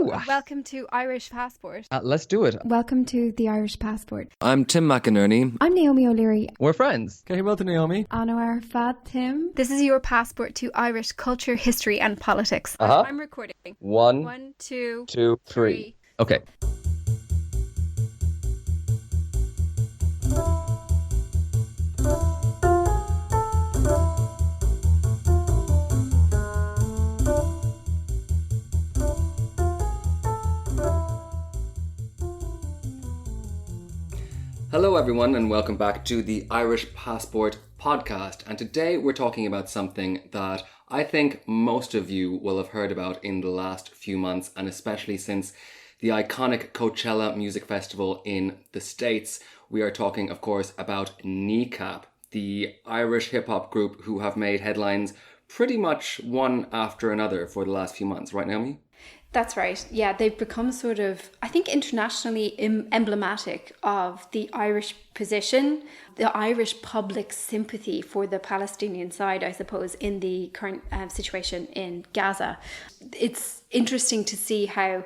Hello. Welcome to Irish Passport. Let's do it. Welcome to the Irish Passport. I'm Tim McInerney. I'm Naomi O'Leary. We're friends. Cahimel to Naomi. Anwar Fad Tim. This is your passport to Irish culture, history and politics. I'm recording. One, two, three. Okay. Hello everyone and welcome back to the Irish Passport podcast, and today we're talking about something that I think most of you will have heard about in the last few months, and especially since the iconic Coachella music festival in the States. We are talking, of course, about Kneecap, the Irish hip-hop group who have made headlines pretty much one after another for the last few months, right Naomi? That's right. Yeah, they've become sort of, I think, internationally emblematic of the Irish position, the Irish public sympathy for the Palestinian side, I suppose, in the current situation in Gaza. It's interesting to see how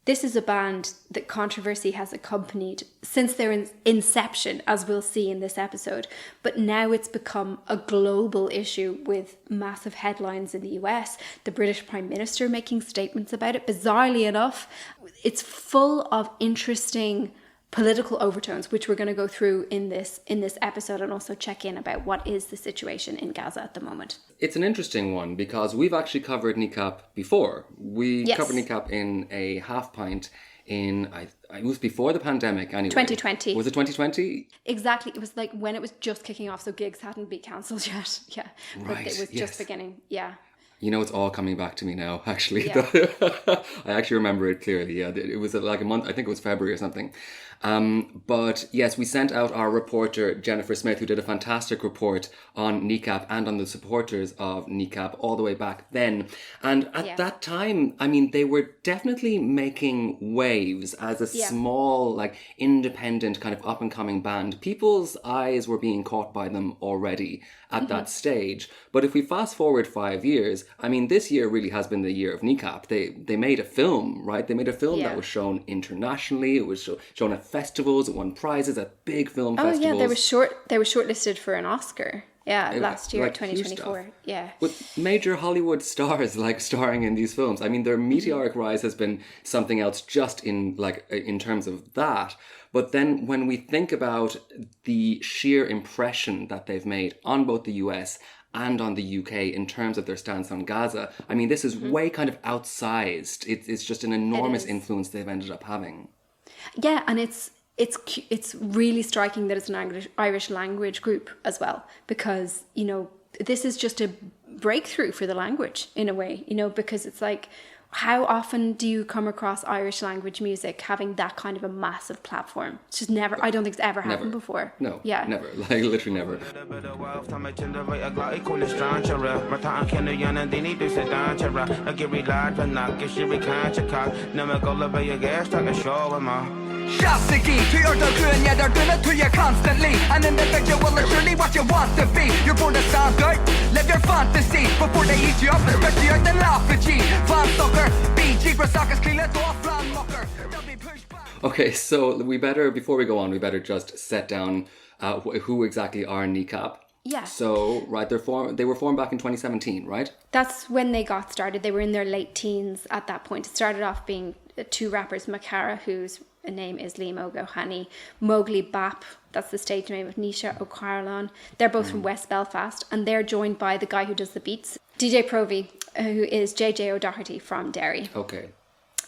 this is a band that controversy has accompanied since their inception, as we'll see in this episode. But now it's become a global issue with massive headlines in the US, the British Prime Minister making statements about it. Bizarrely enough, it's full of interesting political overtones, which we're going to go through in this episode, and also check in about what is the situation in Gaza at the moment. It's an interesting one because we've actually covered Kneecap before. We covered Kneecap in a half pint in, it was before the pandemic anyway. 2020. Was it 2020? Exactly. It was like when it was just kicking off, so gigs hadn't been cancelled yet. Yeah. Right. But it was just beginning. Yeah. You know, it's all coming back to me now, actually. Yeah. I actually remember it clearly. Yeah, it was like a month, I think it was February or something. But yes, we sent out our reporter, Jennifer Smith, who did a fantastic report on Kneecap and on the supporters of Kneecap all the way back then. And at that time, I mean, they were definitely making waves as a small, like, independent kind of up-and-coming band. People's eyes were being caught by them already at that stage. But if we fast forward 5 years, I mean, this year really has been the year of Kneecap. They made a film, right? They made a film that was shown internationally. It was shown at festivals. It won prizes at big film festivals. Oh yeah, they were shortlisted for an Oscar. Yeah, last year, like 2024. Yeah. With major Hollywood stars like starring in these films. I mean, their meteoric rise has been something else just in terms of that. But then when we think about the sheer impression that they've made on both the US and on the UK in terms of their stance on Gaza, I mean, this is way kind of outsized. It's just an enormous influence they've ended up having. Yeah, and it's really striking that it's an Irish language group as well, because, you know, this is just a breakthrough for the language in a way, you know, because it's like, how often do you come across Irish language music having that kind of a massive platform? It's just never, I don't think it's ever happened before. No, yeah. Never, like literally never. Shastiki to your doing, yeah, they're doing it to you constantly. And in the picture, well, it's really what you want to be. You're born to sound good, live your fantasy before they eat you up, especially you're the laugh at G. Fan sucker, BG, Brasakas, clean it off, land mucker. Okay, so before we go on, we better just set down who exactly are Kneecap. Yeah. So, right, they were formed back in 2017, right? That's when they got started. They were in their late teens at that point. It started off being two rappers, Makara, whose name is Liam O'Gohani, Mowgli Bap, that's the stage name of Nisha O'Carlon. They're both from West Belfast, and they're joined by the guy who does the beats, DJ Provy, who is JJ O'Doherty from Derry. Okay.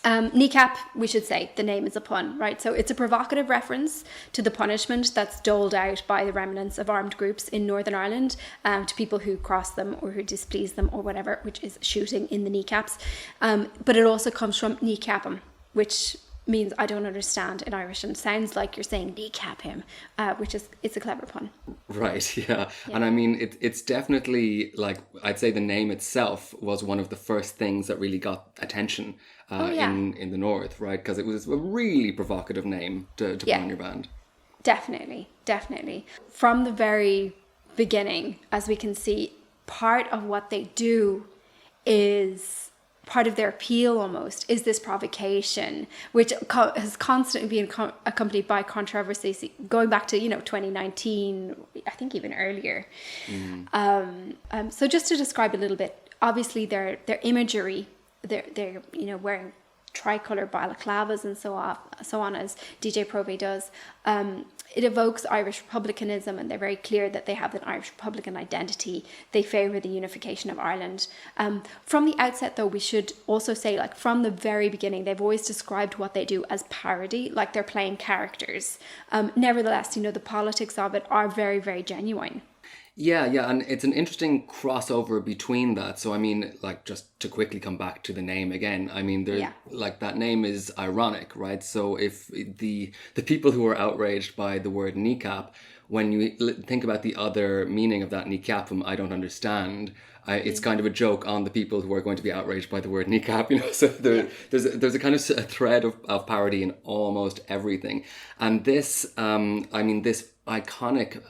Kneecap, we should say, the name is a pun, right? So it's a provocative reference to the punishment that's doled out by the remnants of armed groups in Northern Ireland to people who cross them or who displease them or whatever, which is shooting in the kneecaps. But it also comes from kneecap'em, which means I don't understand in Irish, and sounds like you're saying kneecap him, which is, it's a clever pun. Right, yeah. And I mean, it's definitely, like, I'd say the name itself was one of the first things that really got attention in the North, right? Because it was a really provocative name to put on your band. Definitely. From the very beginning, as we can see, part of what they do is part of their appeal almost is this provocation, which has constantly been accompanied by controversies going back to 2019, I think even earlier. So just to describe a little bit, obviously their imagery, they're wearing tricolour balaclavas and so on as DJ Probe does. It evokes Irish republicanism, and they're very clear that they have an Irish republican identity. They favour the unification of Ireland. From the outset, though, we should also say, like, from the very beginning, they've always described what they do as parody, like they're playing characters. Nevertheless, the politics of it are very, very genuine. Yeah, and it's an interesting crossover between that. So, I mean, like, just to quickly come back to the name again, I mean, like, that name is ironic, right? So if the people who are outraged by the word kneecap, when you think about the other meaning of that kneecapum, I don't understand. It's kind of a joke on the people who are going to be outraged by the word kneecap, So there's a kind of a thread of parody in almost everything. And this, this iconic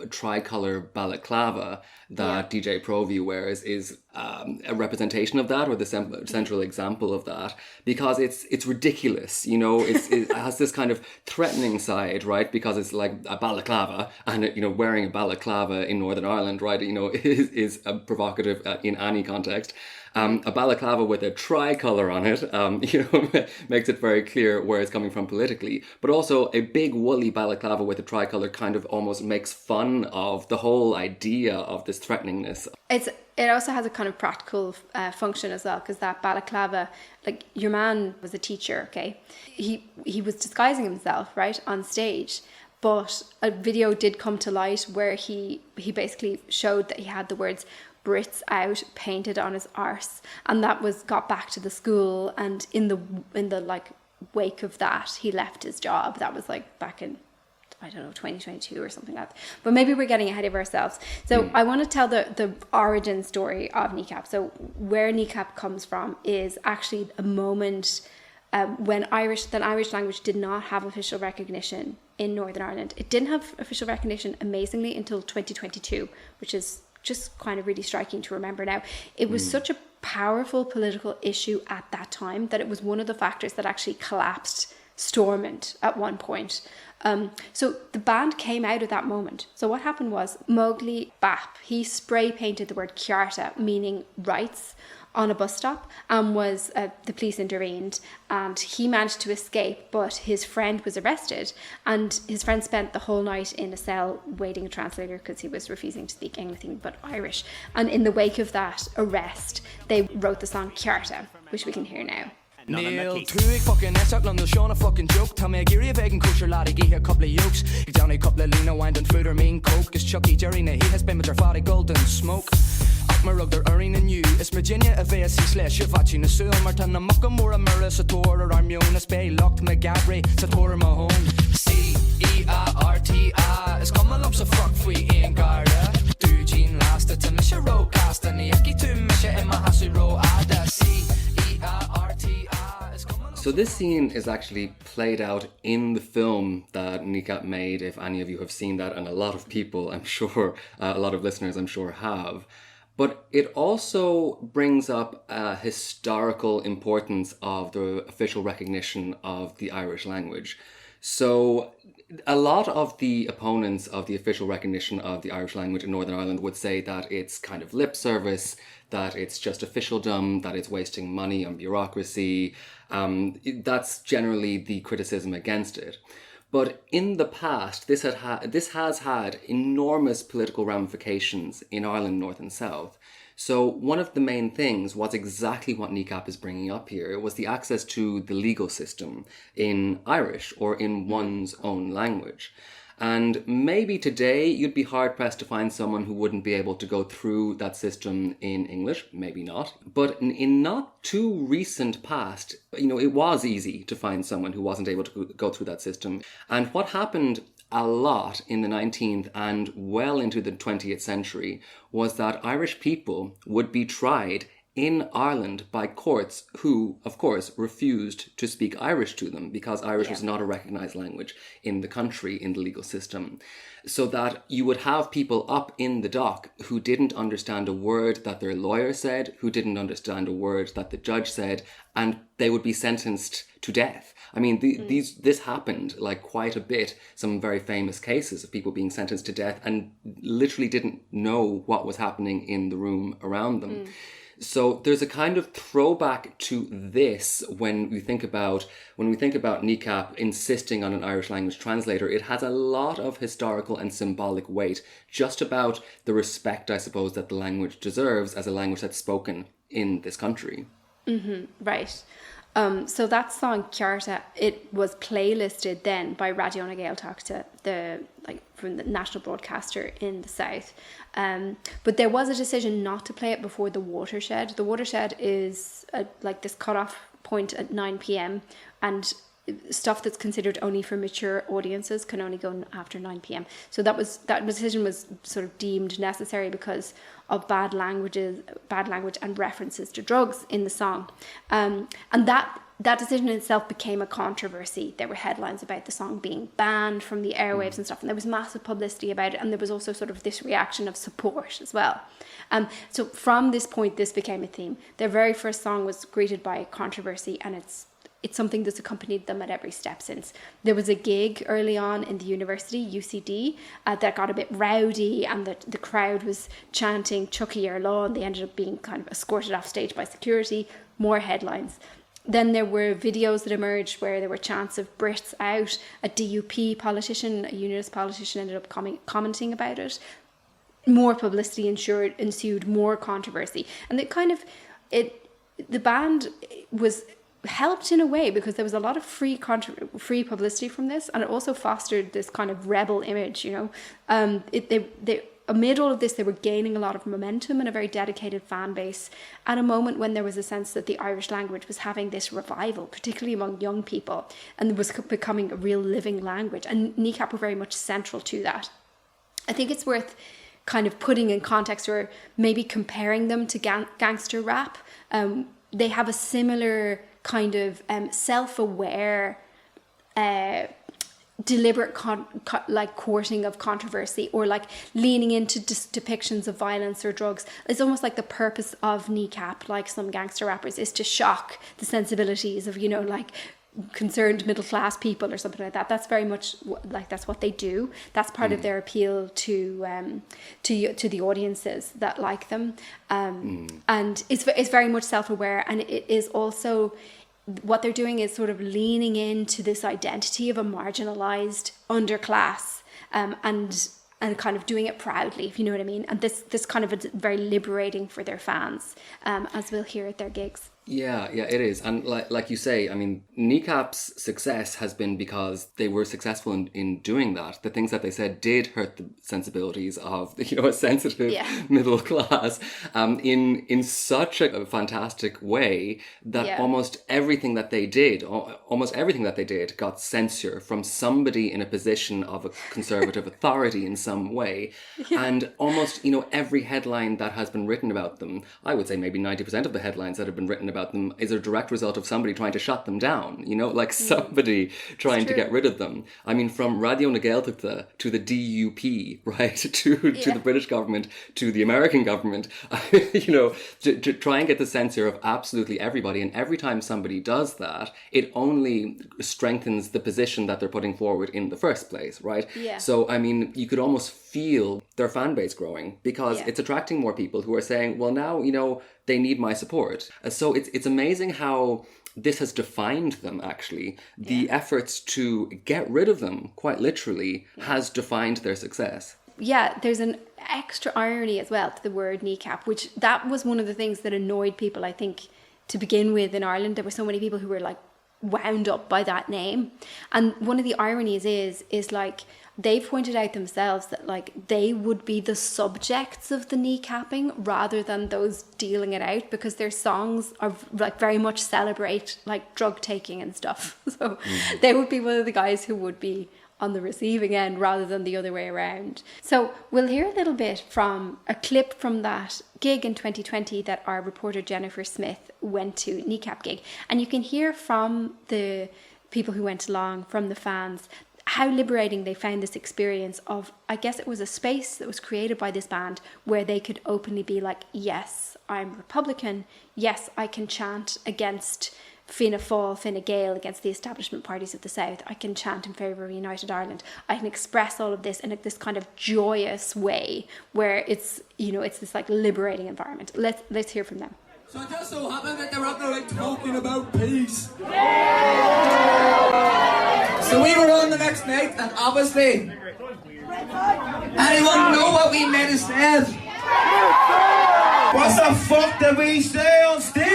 tricolour balaclava that DJ Proview wears is a representation of that, or the central example of that, because it's ridiculous, it has this kind of threatening side, right? Because it's like a balaclava, and wearing a balaclava in Northern Ireland, right, is provocative in any context. A balaclava with a tricolour on it, makes it very clear where it's coming from politically. But also a big woolly balaclava with a tricolour kind of almost makes fun of the whole idea of this threateningness. It also has a kind of practical function as well, because that balaclava, like, your man was a teacher, okay? He was disguising himself, right, on stage. But a video did come to light where he basically showed that he had the words Brits out painted on his arse, and that got back to the school, and in the like wake of that he left his job. That was like back in 2022 or something like that. But maybe we're getting ahead of ourselves. So I want to tell the origin story of Kneecap. So where Kneecap comes from is actually a moment when the Irish language did not have official recognition in Northern Ireland. It didn't have official recognition, amazingly, until 2022, which is just kind of really striking to remember now. It was such a powerful political issue at that time that it was one of the factors that actually collapsed Stormont at one point. So the band came out of that moment. So what happened was Mowgli Bap, he spray painted the word Ciarta, meaning rights, on a bus stop, and the police intervened, and he managed to escape, but his friend was arrested, and his friend spent the whole night in a cell waiting a translator because he was refusing to speak anything but Irish. And in the wake of that arrest, they wrote the song Ciarta, which we can hear now. Neil, two fucking Essex, London, Sean a fucking joke. Tell me a geary vegan kosher laddie, give here a couple of yokes. Get down a couple of lean, wine and food or mean coke. Is Chucky Jerry, he has been with her fatty golden smoke. Up my rug, they're earning and you. It's Virginia, a VSC slash, you're watching a soul. Martin, a muckamore, a mirror, a tour, or arm, a spay, locked my gabry, a tour, my home. C-E-R-T-I, it's coming up so fuck free in Garda. Do Jean last, it's a Misha row cast, and the Yaki to Misha in my house row. Ada C-E-R-T-I. So this scene is actually played out in the film that Kneecap made, if any of you have seen that, and a lot of people, I'm sure, a lot of listeners, I'm sure, have. But it also brings up a historical importance of the official recognition of the Irish language. So a lot of the opponents of the official recognition of the Irish language in Northern Ireland would say that it's kind of lip service, that it's just officialdom, that it's wasting money on bureaucracy. That's generally the criticism against it. But in the past, this has had enormous political ramifications in Ireland, North and South. So one of the main things was exactly what Kneecap is bringing up here. It was the access to the legal system in Irish, or in one's own language. And maybe today you'd be hard-pressed to find someone who wouldn't be able to go through that system in English, maybe not. But in not too recent past, it was easy to find someone who wasn't able to go through that system. And what happened a lot in the 19th and well into the 20th century was that Irish people would be tried in Ireland by courts who, of course, refused to speak Irish to them because Irish was not a recognised language in the country, in the legal system. So that you would have people up in the dock who didn't understand a word that their lawyer said, who didn't understand a word that the judge said, and they would be sentenced to death. I mean, this happened like quite a bit, some very famous cases of people being sentenced to death and literally didn't know what was happening in the room around them. So there's a kind of throwback to this when we think about Kneecap insisting on an Irish language translator. It has a lot of historical and symbolic weight, just about the respect, I suppose, that the language deserves as a language that's spoken in this country. Right. So that song Cearta, it was playlisted then by Radio na Gaeltachta, from the national broadcaster in the south. But there was a decision not to play it before the watershed. The watershed is this cutoff point at 9 p.m. and stuff that's considered only for mature audiences can only go after 9 p.m. So that decision was sort of deemed necessary because of bad language and references to drugs in the song. And that decision in itself became a controversy. There were headlines about the song being banned from the airwaves and stuff, and there was massive publicity about it, and there was also sort of this reaction of support as well. So from this point, this became a theme. Their very first song was greeted by controversy, and it's something that's accompanied them at every step since. There was a gig early on in the university, UCD, that got a bit rowdy, and the crowd was chanting Chucky your law, and they ended up being kind of escorted off stage by security. More headlines. Then there were videos that emerged where there were chants of Brits out. A DUP politician, a unionist politician, ended up commenting about it. More publicity ensued, more controversy. And the band was helped in a way because there was a lot of free publicity from this, and it also fostered this kind of rebel image, amid all of this, they were gaining a lot of momentum and a very dedicated fan base at a moment when there was a sense that the Irish language was having this revival, particularly among young people, and was becoming a real living language. And Kneecap were very much central to that. I think it's worth kind of putting in context or maybe comparing them to gangster rap. They have a similar kind of self-aware deliberate courting of controversy, or like leaning into depictions of violence or drugs. It's almost like the purpose of Kneecap, like some gangster rappers, is to shock the sensibilities of concerned middle class people or something like that. That's very much that's what they do. That's part of their appeal to the audiences that like them, and it's very much self-aware, and it is also what they're doing is sort of leaning into this identity of a marginalized underclass, and kind of doing it proudly, if you know what I mean. And this kind of is very liberating for their fans, as we'll hear at their gigs. Yeah, it is. And like you say, I mean, Kneecap's success has been because they were successful in doing that. The things that they said did hurt the sensibilities of, a sensitive middle class in such a fantastic way that almost everything that they did got censure from somebody in a position of a conservative authority in some way. And almost, every headline that has been written about them, I would say maybe 90% of the headlines that have been written about them is a direct result of somebody trying to shut them down, somebody trying to get rid of them. I mean, from Radio na Gaeltachta to the DUP, right, to the British government, to the American government, to try and get the censure of absolutely everybody. And every time somebody does that, it only strengthens the position that they're putting forward in the first place, right? Yeah. So, I mean, you could almost feel their fan base growing because it's attracting more people who are saying, well, now, they need my support. So it's amazing how this has defined them, actually. The efforts to get rid of them, quite literally, has defined their success. Yeah, there's an extra irony as well to the word Kneecap, which that was one of the things that annoyed people, I think, to begin with in Ireland. There were so many people who were wound up by that name. And one of the ironies is they've pointed out themselves that they would be the subjects of the kneecapping rather than those dealing it out, because their songs are very much celebrate drug taking and stuff. So they would be one of the guys who would be on the receiving end rather than the other way around. So we'll hear a little bit from a clip from that gig in 2020 that our reporter Jennifer Smith went to, Kneecap gig. And you can hear from the people who went along, from the fans, how liberating they found this experience of, I guess it was a space that was created by this band where they could openly be like, yes, I'm Republican. Yes, I can chant against Fianna Fáil, Fine Gael, against the establishment parties of the South. I can chant in favour of United Ireland. I can express all of this in this kind of joyous way where it's, you know, it's this like liberating environment. Let's hear from them. So it just so happened that they were up there like talking about peace. So we were on the next night, and obviously, anyone know what we made instead? What the fuck did we say on stage?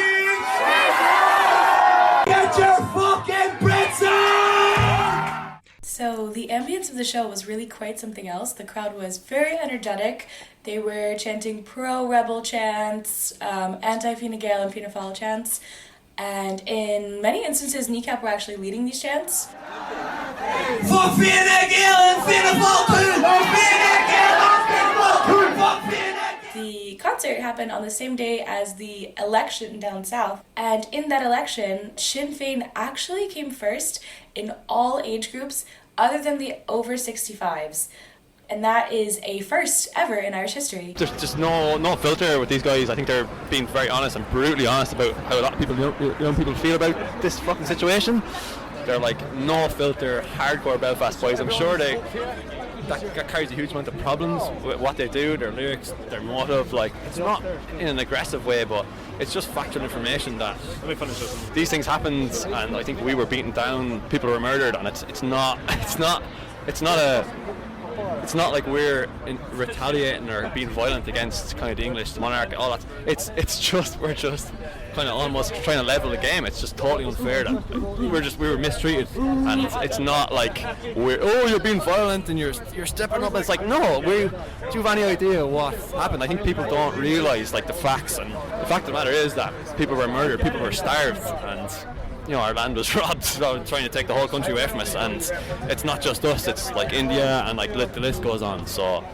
Get your fucking Brits on! So the ambience of the show was really quite something else. The crowd was very energetic. They were chanting pro-rebel chants, anti-Fine Gael and Fianna Fáil chants. And in many instances, Kneecap were actually leading these chants. Fuck Fine Gael and Fianna Fáil too! Fuck Fine Gael and Fianna Fáil too! Fuck Fine Gael! The concert happened on the same day as the election down south. And in that election, Sinn Féin actually came first in all age groups other than the over 65s. And that is a first ever in Irish history. There's just no filter with these guys. I think they're being very honest and brutally honest about how a lot of people, young people feel about this fucking situation. They're like no filter, hardcore Belfast boys. I'm sure that carries a huge amount of problems with what they do, their lyrics, their motive. Like, it's not in an aggressive way, but it's just factual information that these things happened, and I think we were beaten down, people were murdered, and it's not like we're retaliating or being violent against kind of the English monarch, all that. We're just kind of almost trying to level the game. It's just totally unfair that we were mistreated, and it's not like you're being violent and you're stepping up. It's like, no, do you have any idea what happened? I think people don't realise like the facts, and the fact of the matter is that people were murdered, people were starved, and our land was robbed, so trying to take the whole country away from us. And it's not just us, it's like India, and like the list goes on. So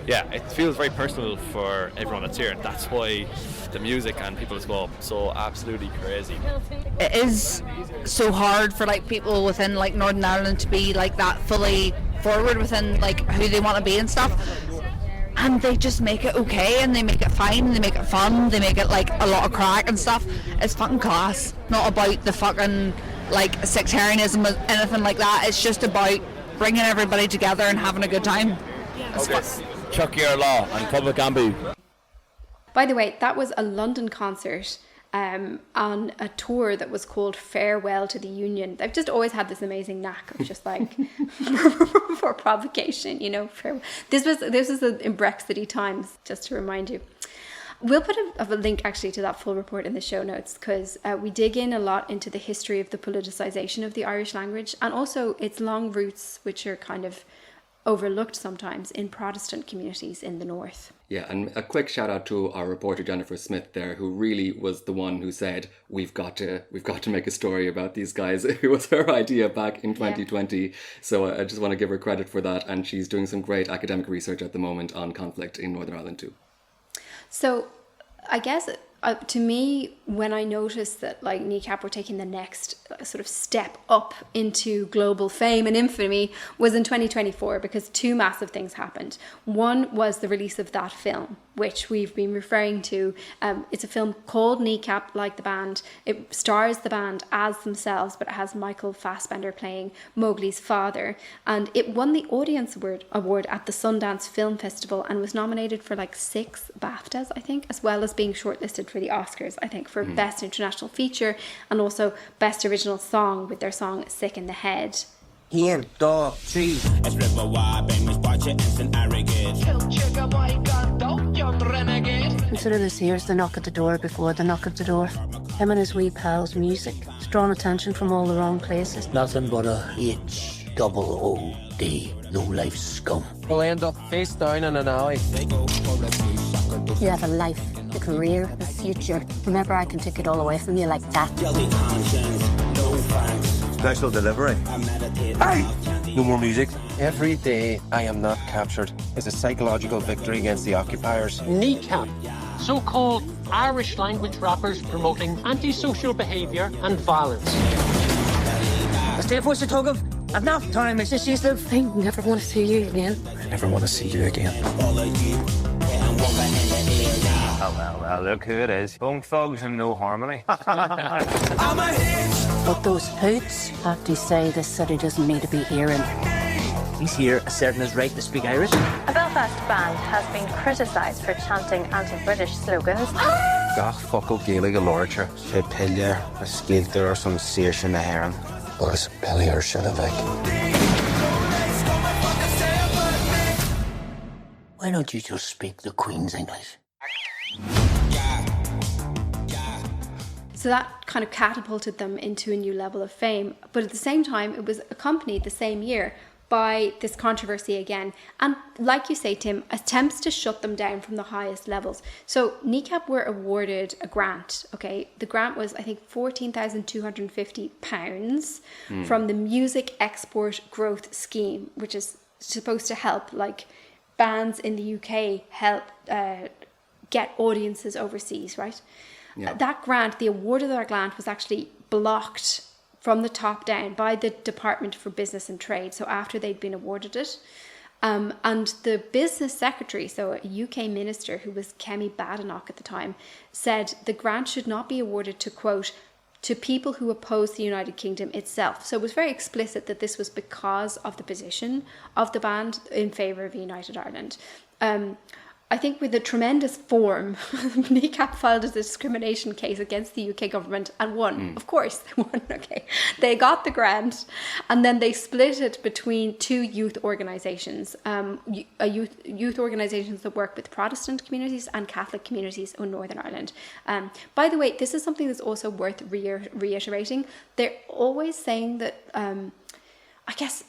yeah, it feels very personal for everyone that's here. That's why the music and people just go so absolutely crazy. It is so hard for like people within like Northern Ireland to be like that fully forward within like who they want to be and stuff. And they just make it okay, and they make it fine, they make it fun, they make it like a lot of crack and stuff. It's fucking class. Not about the fucking like sectarianism or anything like that. It's just about bringing everybody together and having a good time. Chuck your law and public ambu. By the way, that was a London concert on a tour that was called Farewell to the Union. They've just always had this amazing knack of just like for provocation, farewell. This was in Brexity times, just to remind you. We'll put a link actually to that full report in the show notes, because we dig in a lot into the history of the politicisation of the Irish language, and also its long roots, which are kind of overlooked sometimes in Protestant communities in the north. Yeah, and a quick shout out to our reporter Jennifer Smith there, who really was the one who said we've got to make a story about these guys. It was her idea back in 2020. Yeah. So I just want to give her credit for that, and she's doing some great academic research at the moment on conflict in Northern Ireland too. So I guess to me, when I noticed that like Kneecap were taking the next sort of step up into global fame and infamy was in 2024, because two massive things happened. One was the release of that film, which we've been referring to. It's a film called Kneecap, like the band. It stars the band as themselves, but it has Michael Fassbender playing Mowgli's father. And it won the Audience Award at the Sundance Film Festival and was nominated for like 6 BAFTAs, I think, as well as being shortlisted for the Oscars, I think, for Best International Feature and also Best Original Song with their song Sick in the Head. Here, dog, tree. Consider this here's the knock at the door before the knock at the door. Him and his wee pals' music. It's drawn attention from all the wrong places. Nothing but a H-double-O-D, low-life scum. We'll end up face down in an alley. You have a life, a career, a future. Remember, I can take it all away from you like that. Guilty conscience, no thanks. Special delivery. Hey! No more music. Every day I am not captured is a psychological victory against the occupiers. Kneecap, so-called Irish language rappers promoting antisocial behaviour and violence. Stay what's the tug of? Enough time, Mrs. Yusuf. I never want to see you again. I never want to see you again. Well, look who it is. Bone thugs and no harmony. But those hoots have to say this city doesn't need to be hearing. He's here asserting his right to speak Irish. A Belfast band has been criticised for chanting anti-British slogans. Gach focal Gaelic literature. She pilljar, a skilter or some search in the heron. Boris Billy or Shillavik. Why don't you just speak the Queen's English? So that kind of catapulted them into a new level of fame. But at the same time, it was accompanied the same year by this controversy again. And like you say, Tim, attempts to shut them down from the highest levels. So Kneecap were awarded a grant, okay? The grant was, I think, £14,250 from the Music Export Growth Scheme, which is supposed to help, like, bands in the UK help get audiences overseas, right? Yeah. That grant, the award of that grant was actually blocked from the top down by the Department for Business and Trade. So after they'd been awarded it, and the business secretary, so a UK minister who was Kemi Badenoch at the time, said the grant should not be awarded to, quote, to people who oppose the United Kingdom itself. So it was very explicit that this was because of the position of the band in favour of United Ireland. I think with a tremendous form, Kneecap filed a discrimination case against the UK government and won. Of course, they won, okay. They got the grant and then they split it between two youth organisations, youth organisations that work with Protestant communities and Catholic communities in Northern Ireland. By the way, this is something that's also worth reiterating. They're always saying that, I guess,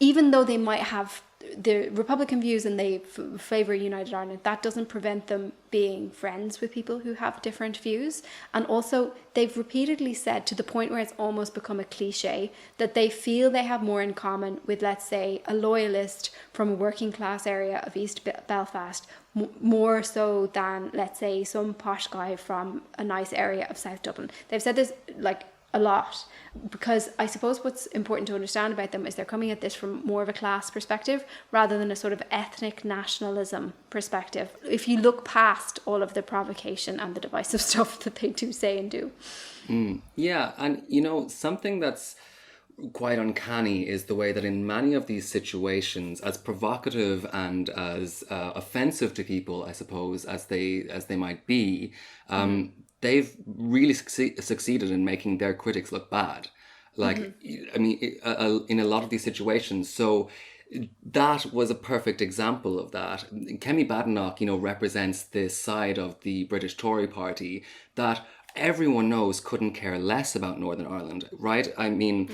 even though they might have the Republican views and they favour United Ireland, that doesn't prevent them being friends with people who have different views. And also, they've repeatedly said, to the point where it's almost become a cliche, that they feel they have more in common with, let's say, a loyalist from a working class area of East Belfast, more so than, let's say, some posh guy from a nice area of South Dublin. They've said this, like, a lot, because I suppose what's important to understand about them is they're coming at this from more of a class perspective rather than a sort of ethnic nationalism perspective, if you look past all of the provocation and the divisive stuff that they do say and do. Yeah, and you know, something that's quite uncanny is the way that in many of these situations, as provocative and as offensive to people, I suppose, as they might be, they've really succeeded in making their critics look bad. Like, I mean, in a lot of these situations. So that was a perfect example of that. Kemi Badenoch, you know, represents this side of the British Tory party that everyone knows couldn't care less about Northern Ireland, right? I mean,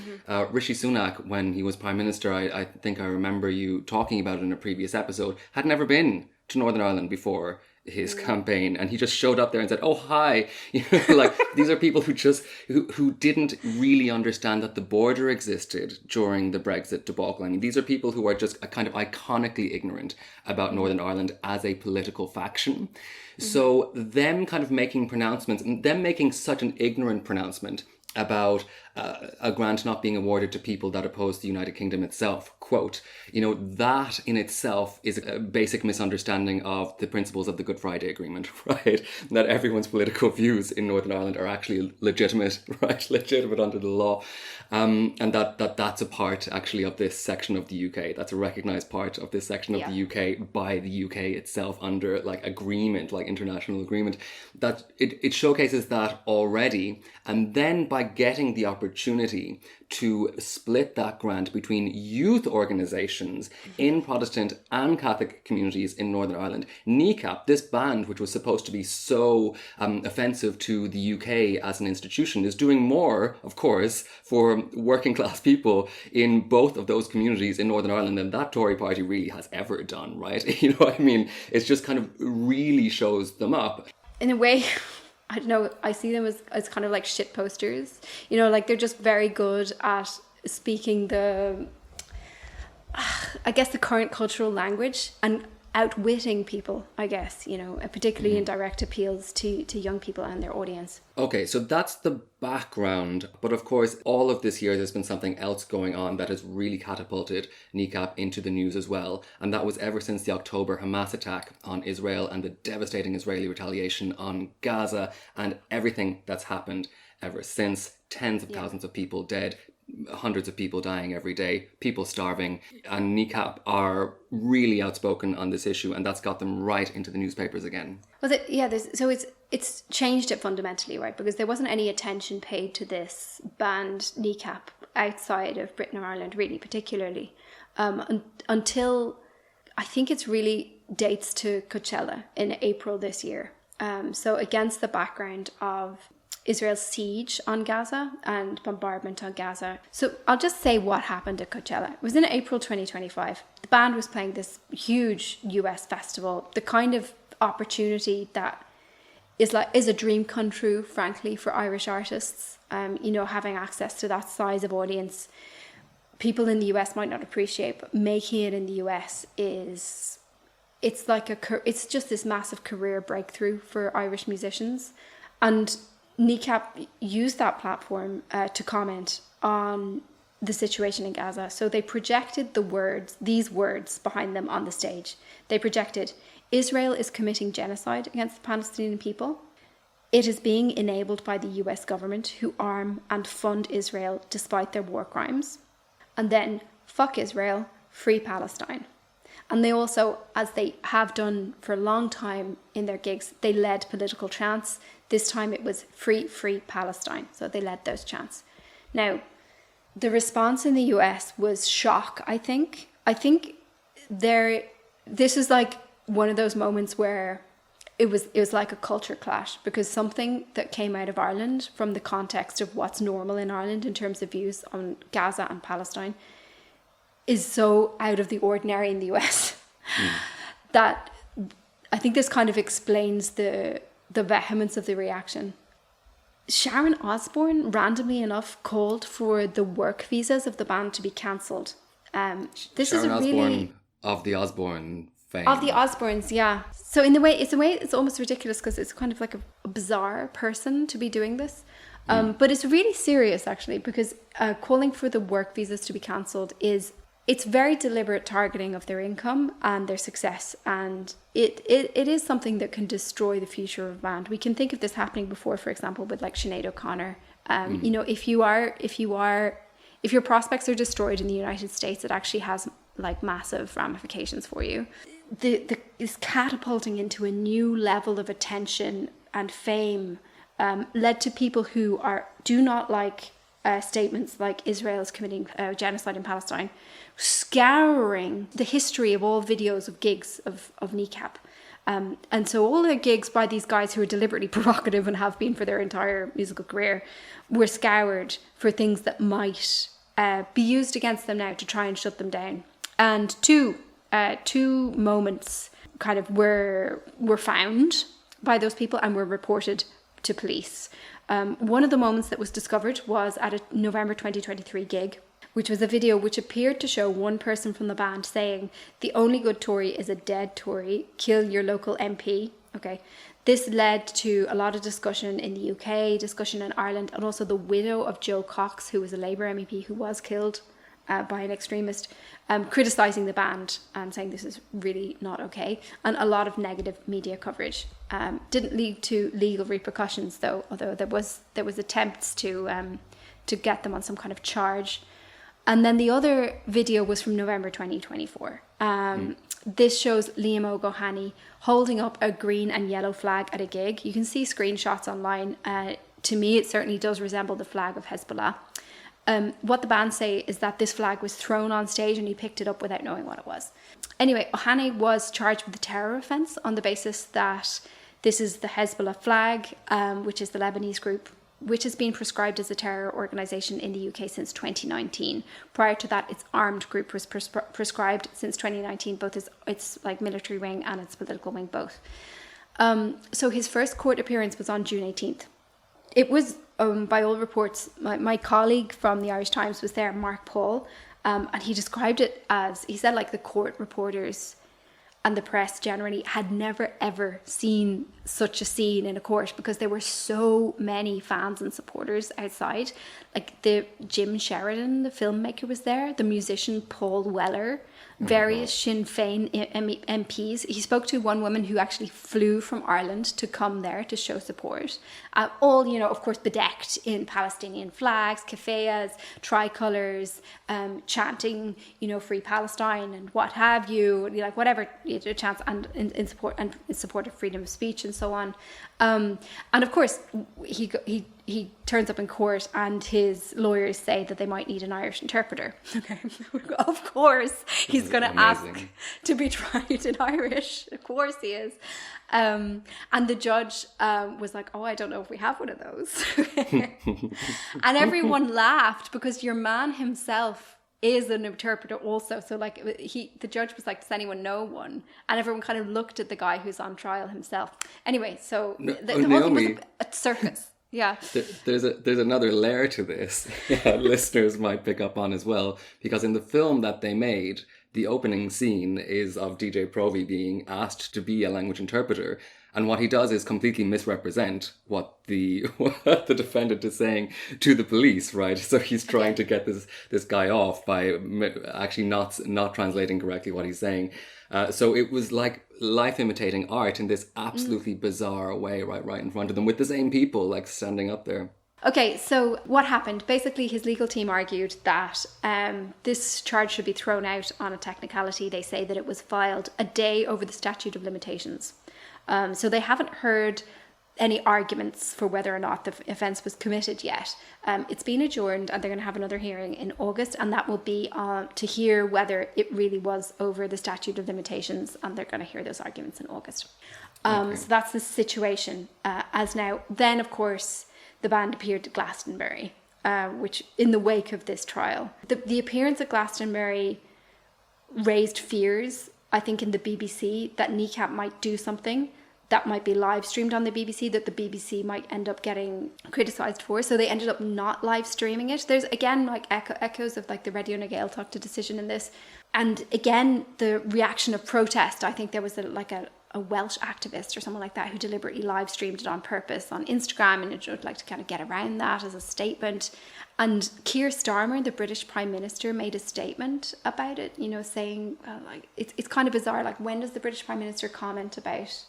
Rishi Sunak, when he was Prime Minister, I think I remember you talking about it in a previous episode, had never been to Northern Ireland before his campaign, and he just showed up there and said, "Oh, hi." You know, like, these are people who didn't really understand that the border existed during the Brexit debacle. I mean, these are people who are just kind of iconically ignorant about Northern Ireland as a political faction. So them kind of making pronouncements, and them making such an ignorant pronouncement about a grant not being awarded to people that oppose the United Kingdom itself, quote, you know, that in itself is a basic misunderstanding of the principles of the Good Friday Agreement, right? That everyone's political views in Northern Ireland are actually legitimate, right? Legitimate under the law. And that's a part actually of this section of the UK. That's a recognised part of this section of the UK by the UK itself under like agreement, like international agreement. That it showcases that already. And then by getting the opportunity to split that grant between youth organisations in Protestant and Catholic communities in Northern Ireland, Kneecap, this band which was supposed to be so offensive to the UK as an institution, is doing more, of course, for working class people in both of those communities in Northern Ireland than that Tory party really has ever done, right? You know what I mean? It's just kind of really shows them up. In a way, I don't know, I see them as kind of like shit posters. You know, like they're just very good at speaking the current cultural language and outwitting people, I guess, you know, particularly in direct appeals to young people and their audience. Okay, so that's the background. But of course, all of this year, there's been something else going on that has really catapulted Kneecap into the news as well. And that was ever since the October Hamas attack on Israel and the devastating Israeli retaliation on Gaza and everything that's happened ever since. Tens of thousands of people dead, hundreds of people dying every day, people starving, and Kneecap are really outspoken on this issue, and that's got them right into the newspapers again. Well, it's changed it fundamentally, right? Because there wasn't any attention paid to this band Kneecap outside of Britain or Ireland, really, particularly, until I think it's really dates to Coachella in April this year. So against the background of Israel's siege on Gaza and bombardment on Gaza. So I'll just say what happened at Coachella. It was in April 2025. The band was playing this huge US festival, the kind of opportunity that is a dream come true, frankly, for Irish artists. You know, having access to that size of audience, people in the US might not appreciate, but making it in the US it's just this massive career breakthrough for Irish musicians. And Kneecap used that platform to comment on the situation in Gaza. So they projected these words behind them on the stage. They projected, Israel is committing genocide against the Palestinian people. It is being enabled by the US government who arm and fund Israel despite their war crimes. And then, fuck Israel, free Palestine. And they also, as they have done for a long time in their gigs, they led political chants. This time it was free Palestine. So they led those chants. Now, the response in the US was shock, I think. I think this is like one of those moments where it was like a culture clash, because something that came out of Ireland from the context of what's normal in Ireland in terms of views on Gaza and Palestine is so out of the ordinary in the US that I think this kind of explains the vehemence of the reaction. Sharon Osbourne, randomly enough, called for the work visas of the band to be cancelled. This Sharon is a really Osbourne of the Osbourne fame. Of the Osbournes, yeah. So in a way, it's almost ridiculous because it's kind of like a bizarre person to be doing this. But it's really serious, actually, because calling for the work visas to be cancelled it's very deliberate targeting of their income and their success, and it is something that can destroy the future of a band. We can think of this happening before, for example, with like Sinead O'Connor. You know, if your prospects are destroyed in the United States, it actually has like massive ramifications for you. Is catapulting into a new level of attention and fame led to people who do not like statements like Israel is committing genocide in Palestine, scouring the history of all videos of gigs of Kneecap. And so all the gigs by these guys who are deliberately provocative and have been for their entire musical career were scoured for things that might be used against them now to try and shut them down. And two moments kind of were found by those people and were reported to police. One of the moments that was discovered was at a November 2023 gig, which was a video which appeared to show one person from the band saying, "The only good Tory is a dead Tory, kill your local MP." Okay. This led to a lot of discussion in the UK, discussion in Ireland, and also the widow of Joe Cox, who was a Labour MEP who was killed by an extremist, criticising the band and saying this is really not okay, and a lot of negative media coverage. Didn't lead to legal repercussions though, although there was attempts to get them on some kind of charge. And then the other video was from November 2024. This shows Liam O'Gohany holding up a green and yellow flag at a gig. You can see screenshots online. To me, it certainly does resemble the flag of Hezbollah. What the band say is that this flag was thrown on stage and he picked it up without knowing what it was. Anyway, O'Hany was charged with a terror offence on the basis that this is the Hezbollah flag, which is the Lebanese group, which has been prescribed as a terror organisation in the UK since 2019. Prior to that, its armed group was prescribed since 2019, both its like military wing and its political wing both. So his first court appearance was on June 18th. It was, by all reports, my colleague from the Irish Times was there, Mark Paul, and he described it as, he said, like, the court reporters and the press generally had never ever seen such a scene in a court, because there were so many fans and supporters outside. Like, the Jim Sheridan, the filmmaker, was there, the musician Paul Weller, various Sinn Féin MPs. He spoke to one woman who actually flew from Ireland to come there to show support. All, you know, of course, bedecked in Palestinian flags, keffiyehs, tricolours, chanting, you know, Free Palestine and what have you, like whatever chants, and in support of freedom of speech and so on. And of course, he turns up in court, and his lawyers say that they might need an Irish interpreter. Okay, of course he's going to ask to be tried in Irish. Of course he is. And the judge was like, "Oh, I don't know if we have one of those." And everyone laughed, because your man himself is an interpreter also. So like, the judge was like, "Does anyone know one?" And everyone kind of looked at the guy who's on trial himself. Anyway, so the whole thing was a circus. Yeah. There's another layer to this listeners might pick up on as well, because in the film that they made, the opening scene is of DJ Provi being asked to be a language interpreter. And what he does is completely misrepresent what the defendant is saying to the police, right? So he's trying to get this guy off by actually not translating correctly what he's saying. So it was like life imitating art in this absolutely bizarre way, right in front of them, with the same people like standing up there. Okay, so what happened? Basically, his legal team argued that this charge should be thrown out on a technicality. They say that it was filed a day over the statute of limitations. So they haven't heard any arguments for whether or not the offence was committed yet. It's been adjourned, and they're going to have another hearing in August, and that will be to hear whether it really was over the statute of limitations, and they're going to hear those arguments in August. So that's the situation as now. Then, of course, the band appeared at Glastonbury, which in the wake of this trial. The appearance at Glastonbury raised fears, I think, in the BBC that Kneecap might do something that might be live streamed on the BBC, that the BBC might end up getting criticised for. So they ended up not live streaming it. There's again like echoes of like the Radio na Gaeltachta decision in this. And again, the reaction of protest. I think there was a Welsh activist or someone like that who deliberately live streamed it on purpose on Instagram, and it would like to kind of get around that as a statement. And Keir Starmer, the British Prime Minister, made a statement about it, you know, saying like it's kind of bizarre. Like, when does the British Prime Minister comment about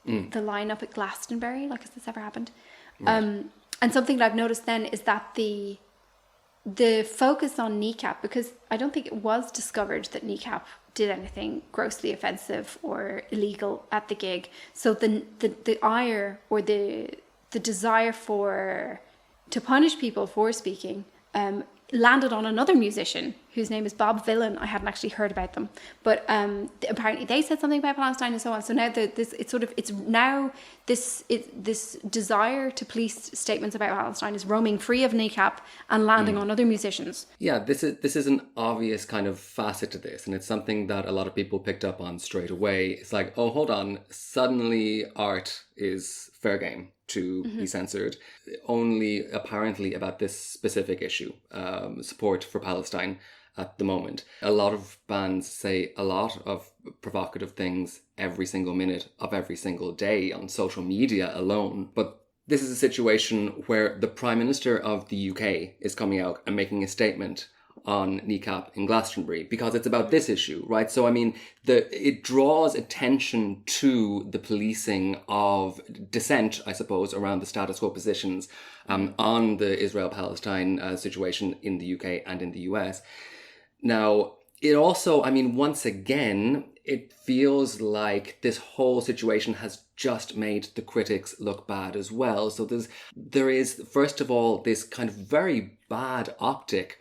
the lineup at Glastonbury? Like, has this ever happened? Right. And something that I've noticed then is that the focus on Kneecap, because I don't think it was discovered that Kneecap did anything grossly offensive or illegal at the gig. So the ire or the desire to punish people for speaking landed on another musician whose name is Bob Villan. I hadn't actually heard about them, but apparently they said something about Palestine and so on. So now this desire to police statements about Palestine is roaming free of Kneecap and landing on other musicians. Yeah, this is an obvious kind of facet to this, and it's something that a lot of people picked up on straight away. It's like, oh, hold on, suddenly art is fair game to be censored, only apparently about this specific issue, support for Palestine at the moment. A lot of bands say a lot of provocative things every single minute of every single day on social media alone. But this is a situation where the Prime Minister of the UK is coming out and making a statement on Kneecap in Glastonbury because it's about this issue, right? So, I mean, it draws attention to the policing of dissent, I suppose, around the status quo positions on the Israel-Palestine situation in the UK and in the US. Now, it also, I mean, once again, it feels like this whole situation has just made the critics look bad as well. So there is, first of all, this kind of very bad optic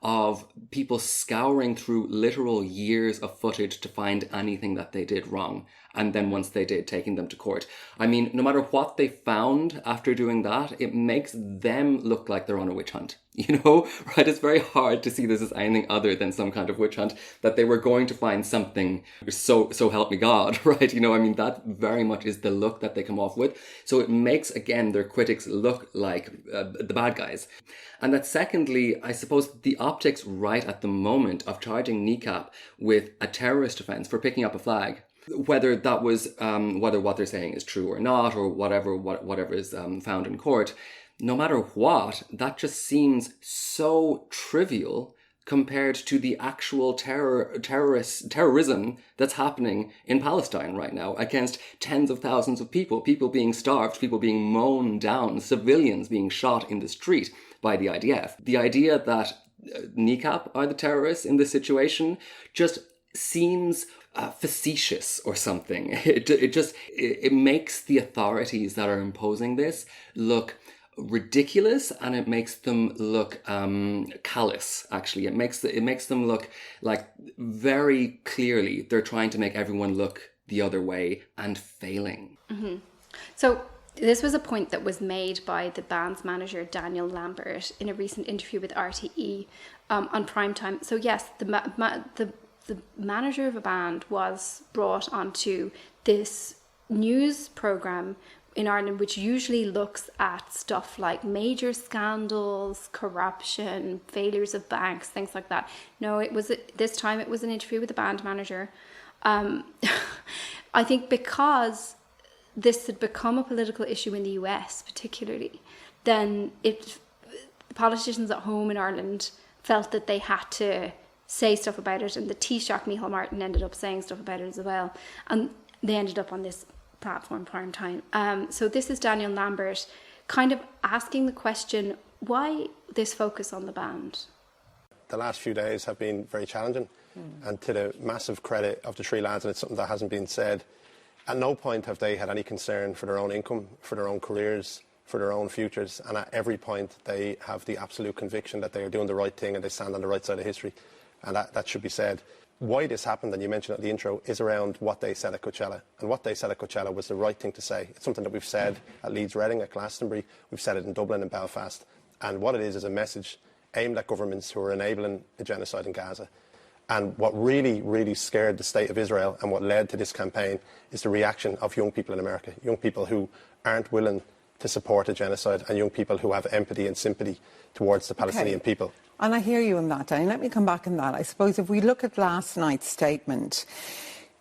of people scouring through literal years of footage to find anything that they did wrong. and then once they did, taking them to court. I mean, no matter what they found after doing that, it makes them look like they're on a witch hunt. Right? It's very hard to see this as anything other than some kind of witch hunt, that they were going to find something, so help me God, right? I mean, that very much is the look that they come off with. So it makes, again, their critics look like the bad guys. And that secondly, I suppose the optics right at the moment of charging Kneecap with a terrorist offence for picking up a flag, whether that was, whether what they're saying is true or not, or whatever is found in court, no matter what, that just seems so trivial compared to the actual terrorism that's happening in Palestine right now against tens of thousands of people being starved, people being mown down, civilians being shot in the street by the IDF. The idea that Kneecap are the terrorists in this situation just seems facetious or something. It makes the authorities that are imposing this look ridiculous, and it makes them look callous. Actually, it makes them look like very clearly they're trying to make everyone look the other way and failing. Mm-hmm. So this was a point that was made by the band's manager Daniel Lambert in a recent interview with RTE on Primetime. So yes, the manager of a band was brought onto this news program in Ireland, which usually looks at stuff like major scandals, corruption, failures of banks, things like that. No, this time it was an interview with the band manager. I think because this had become a political issue in the US particularly, then the politicians at home in Ireland felt that they had to say stuff about it, and the Taoiseach Micheál Martin ended up saying stuff about it as well, and they ended up on this platform, Primetime. So this is Daniel Lambert kind of asking the question, why this focus on the band? The last few days have been very challenging, and to the massive credit of the three lads, and it's something that hasn't been said, at no point have they had any concern for their own income, for their own careers, for their own futures, and at every point they have the absolute conviction that they are doing the right thing and they stand on the right side of history, and that should be said. Why this happened, and you mentioned at the intro, is around what they said at Coachella. And what they said at Coachella was the right thing to say. It's something that we've said at Leeds Reading, at Glastonbury, we've said it in Dublin and Belfast. And what it is a message aimed at governments who are enabling a genocide in Gaza. And what really, really scared the state of Israel and what led to this campaign is the reaction of young people in America, young people who aren't willing to support a genocide, and young people who have empathy and sympathy towards the Palestinian people. And I hear you on that, Danny. Let me come back on that. I suppose if we look at last night's statement,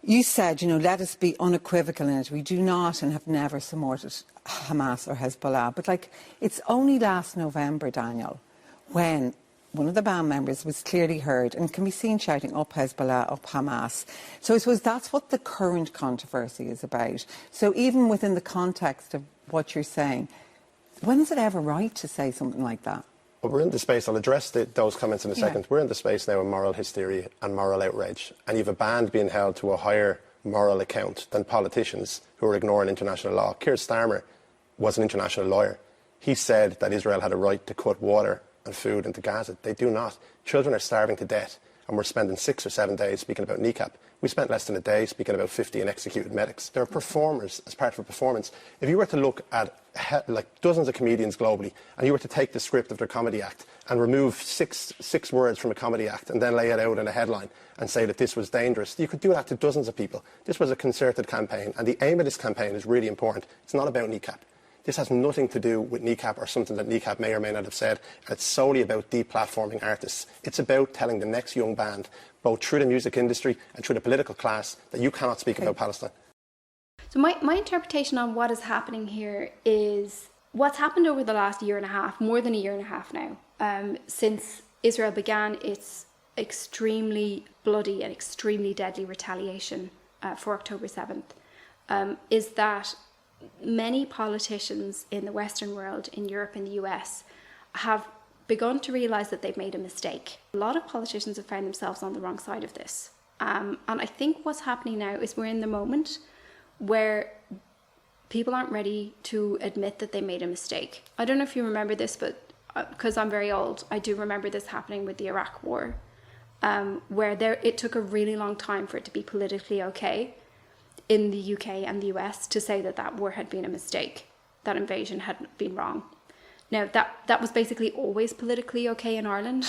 you said, let us be unequivocal in it. We do not and have never supported Hamas or Hezbollah. But, it's only last November, Daniel, when one of the band members was clearly heard and can be seen shouting, up Hezbollah, up Hamas. So I suppose that's what the current controversy is about. So even within the context of what you're saying, when is it ever right to say something like that? Well, we're in the space, I'll address those comments in a second. We're in the space now of moral hysteria and moral outrage. And you have a band being held to a higher moral account than politicians who are ignoring international law. Keir Starmer was an international lawyer. He said that Israel had a right to cut water and food into Gaza. They do not. Children are starving to death, and we're spending 6 or 7 days speaking about Kneecap. We spent less than a day speaking about 50 executed medics. There are performers as part of a performance. If you were to look at dozens of comedians globally, and you were to take the script of their comedy act and remove six words from a comedy act and then lay it out in a headline and say that this was dangerous, you could do that to dozens of people. This was a concerted campaign, and the aim of this campaign is really important. It's not about Kneecap. This has nothing to do with Kneecap or something that Kneecap may or may not have said. It's solely about deplatforming artists. It's about telling the next young band, both through the music industry and through the political class, that you cannot speak about Palestine. So my interpretation on what is happening here is what's happened over the last year and a half, more than a year and a half now, since Israel began its extremely bloody and extremely deadly retaliation for October 7th, is that many politicians in the Western world, in Europe and the US, have begun to realise that they've made a mistake. A lot of politicians have found themselves on the wrong side of this. And I think what's happening now is we're in the moment where people aren't ready to admit that they made a mistake. I don't know if you remember this, but because I'm very old, I do remember this happening with the Iraq War, where it took a really long time for it to be politically okay. in the UK and the US to say that that war had been a mistake, that invasion had been wrong. Now, that was basically always politically okay in Ireland.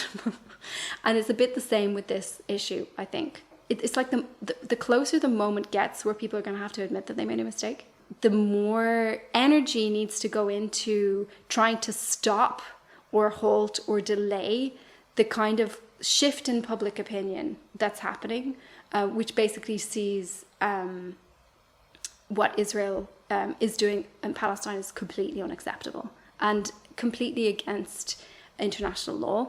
And it's a bit the same with this issue, I think. It's like the closer the moment gets where people are going to have to admit that they made a mistake, the more energy needs to go into trying to stop or halt or delay the kind of shift in public opinion that's happening, which basically sees what Israel is doing in Palestine is completely unacceptable and completely against international law.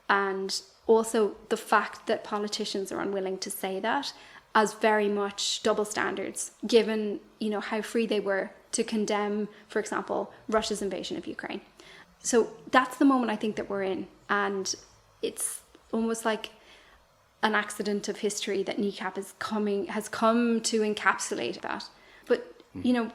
And also the fact that politicians are unwilling to say that as very much double standards, given, you know, how free they were to condemn, for example, Russia's invasion of Ukraine. So that's the moment I think that we're in. And it's almost like an accident of history that Kneecap has come to encapsulate that. But, you know,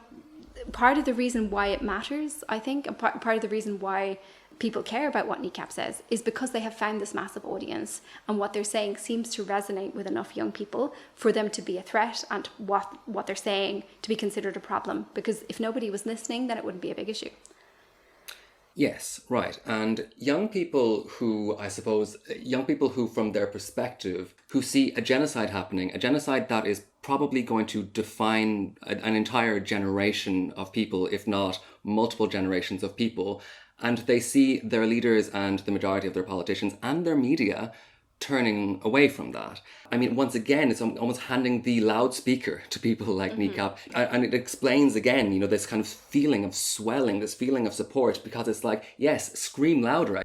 part of the reason why it matters, I think, and part of the reason why people care about what Kneecap says is because they have found this massive audience, and what they're saying seems to resonate with enough young people for them to be a threat, and what they're saying to be considered a problem. Because if nobody was listening, then it wouldn't be a big issue. Yes, right. And young people who from their perspective, who see a genocide happening, a genocide that is probably going to define an entire generation of people, if not multiple generations of people, and they see their leaders and the majority of their politicians and their media turning away from that. I mean, once again, it's almost handing the loudspeaker to people like Kneecap. And it explains again, you know, this kind of feeling of swelling, this feeling of support, because it's like, yes, scream louder.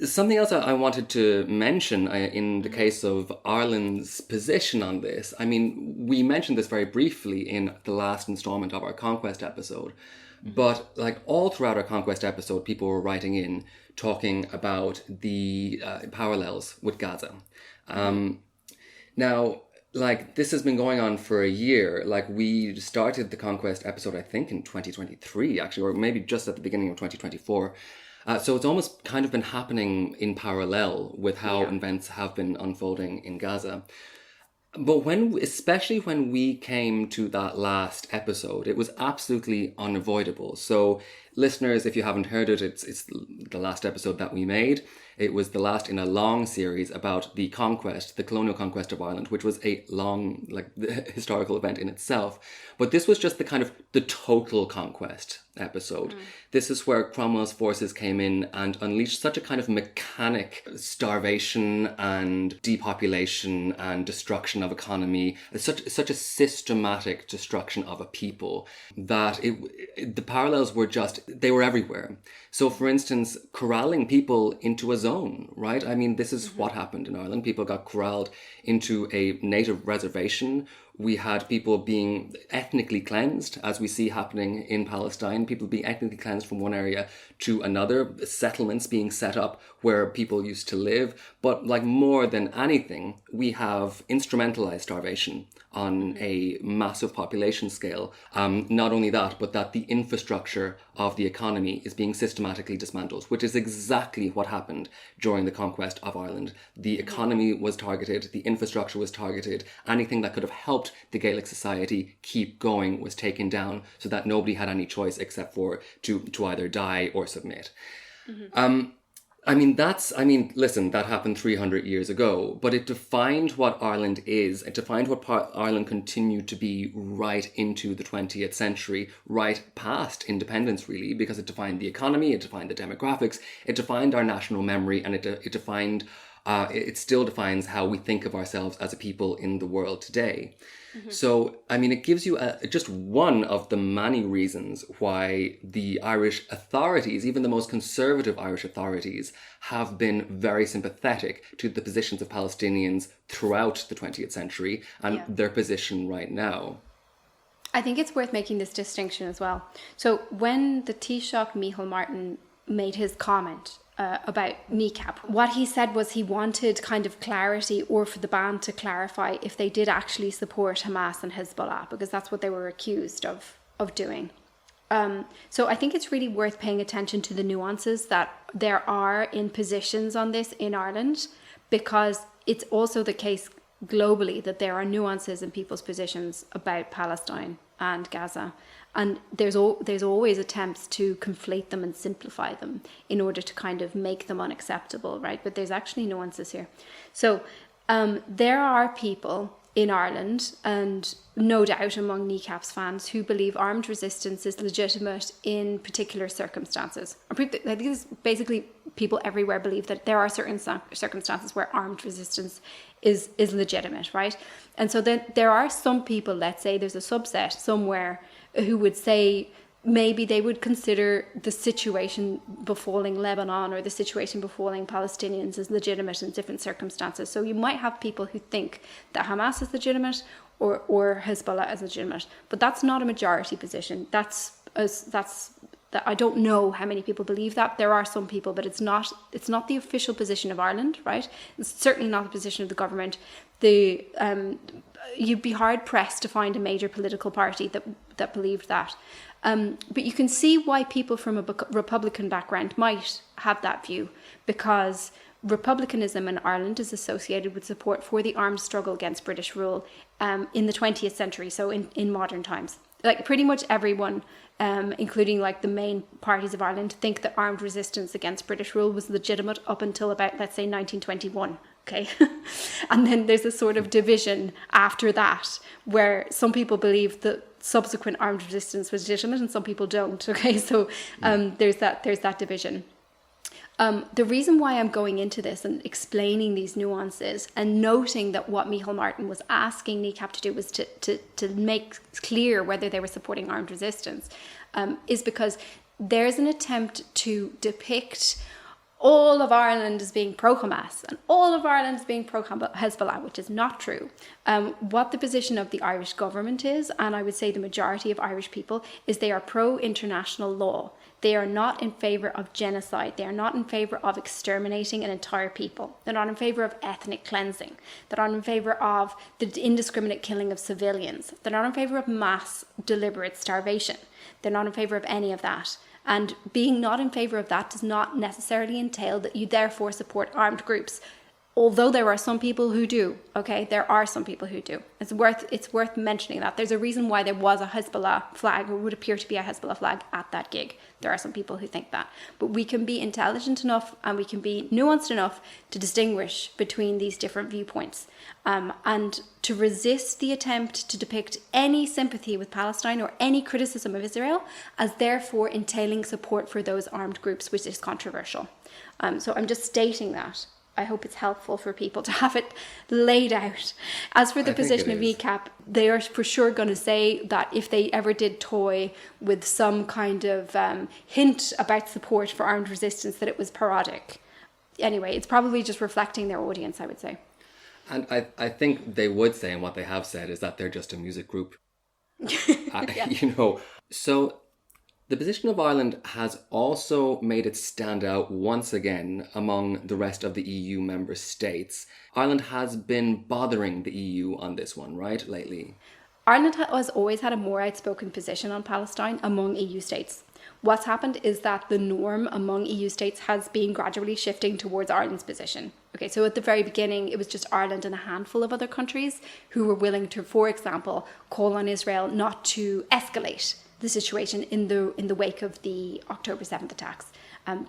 Something else I wanted to mention in the case of Ireland's position on this, I mean, we mentioned this very briefly in the last installment of our Conquest episode, but like all throughout our Conquest episode, people were writing in talking about the parallels with Gaza. Now, like, this has been going on for a year. Like, we started the Conquest episode, I think, in 2023, actually, or maybe just at the beginning of 2024. So it's almost kind of been happening in parallel with how events have been unfolding in Gaza. But especially when we came to that last episode, it was absolutely unavoidable. So listeners, if you haven't heard it, it's the last episode that we made. It was the last in a long series about the conquest, the colonial conquest of Ireland, which was a long, like, historical event in itself. But this was just the total conquest episode. This is where Cromwell's forces came in and unleashed such a kind of mechanic starvation and depopulation and destruction of economy, such a systematic destruction of a people, that the parallels were they were everywhere. So, for instance, corralling people into a zone, right? I mean, this is what happened in Ireland. People got corralled into a native reservation. We had people being ethnically cleansed, as we see happening in Palestine, people being ethnically cleansed from one area to another, settlements being set up where people used to live. But like more than anything, we have instrumentalized starvation on a massive population scale. Not only that, but that the infrastructure of the economy is being systematically dismantled, which is exactly what happened during the conquest of Ireland. The economy was targeted, the infrastructure was targeted, anything that could have helped the Gaelic society keep going was taken down, so that nobody had any choice except for to either die or submit. Listen, that happened 300 years ago, but it defined what Ireland is. It defined what Ireland continued to be right into the 20th century, right past independence, really, because it defined the economy, it defined the demographics, it defined our national memory, and it still defines how we think of ourselves as a people in the world today. So, I mean, it gives you just one of the many reasons why the Irish authorities, even the most conservative Irish authorities, have been very sympathetic to the positions of Palestinians throughout the 20th century and their position right now. I think it's worth making this distinction as well. So when the Taoiseach Micheál Martin made his comment about Kneecap, what he said was he wanted kind of clarity, or for the band to clarify if they did actually support Hamas and Hezbollah, because that's what they were accused of doing. So I think it's really worth paying attention to the nuances that there are in positions on this in Ireland, because it's also the case globally that there are nuances in people's positions about Palestine and Gaza. And there's always attempts to conflate them and simplify them in order to kind of make them unacceptable, right? But there's actually nuances here. So there are people in Ireland, and no doubt among Kneecap's fans, who believe armed resistance is legitimate in particular circumstances. I think this basically people everywhere believe that there are certain circumstances where armed resistance is legitimate, right? And so then there are some people, let's say there's a subset somewhere, who would say maybe they would consider the situation befalling Lebanon or the situation befalling Palestinians as legitimate in different circumstances. So you might have people who think that Hamas is legitimate or Hezbollah is legitimate, but that's not a majority position. That's I don't know how many people believe that. There are some people, but it's not the official position of Ireland, right? It's certainly not the position of the government. You'd be hard pressed to find a major political party that believed that. But you can see why people from a Republican background might have that view, because Republicanism in Ireland is associated with support for the armed struggle against British rule in the 20th century, so in modern times. Like pretty much everyone, including like the main parties of Ireland, think that armed resistance against British rule was legitimate up until about, let's say, 1921. Okay. And then there's a sort of division after that where some people believe that subsequent armed resistance was legitimate and some people don't. Okay. So there's that division. The reason why I'm going into this and explaining these nuances and noting that what Micheál Martin was asking Kneecap to do was to make clear whether they were supporting armed resistance is because there's an attempt to depict all of Ireland as being pro-Hamas and all of Ireland as being pro-Hezbollah, which is not true. What the position of the Irish government is, and I would say the majority of Irish people, is they are pro-international law. They are not in favour of genocide. They are not in favour of exterminating an entire people. They're not in favour of ethnic cleansing. They're not in favour of the indiscriminate killing of civilians. They're not in favour of mass deliberate starvation. They're not in favour of any of that. And being not in favour of that does not necessarily entail that you therefore support armed groups. Although there are some people who do, okay? There are some people who do. It's worth mentioning that. There's a reason why there was a Hezbollah flag, or would appear to be a Hezbollah flag at that gig. There are some people who think that. But we can be intelligent enough and we can be nuanced enough to distinguish between these different viewpoints. And to resist the attempt to depict any sympathy with Palestine or any criticism of Israel as therefore entailing support for those armed groups, which is controversial. So I'm just stating that. I hope it's helpful for people to have it laid out. As for the position of Kneecap, they are for sure going to say that if they ever did toy with some kind of hint about support for armed resistance, that it was parodic. Anyway, it's probably just reflecting their audience, I would say. And I think they would say, and what they have said, is that they're just a music group. So the position of Ireland has also made it stand out once again among the rest of the EU member states. Ireland has been bothering the EU on this one, right, lately? Ireland has always had a more outspoken position on Palestine among EU states. What's happened is that the norm among EU states has been gradually shifting towards Ireland's position. Okay, so at the very beginning, it was just Ireland and a handful of other countries who were willing to, for example, call on Israel not to escalate the situation in the wake of the October 7th attacks.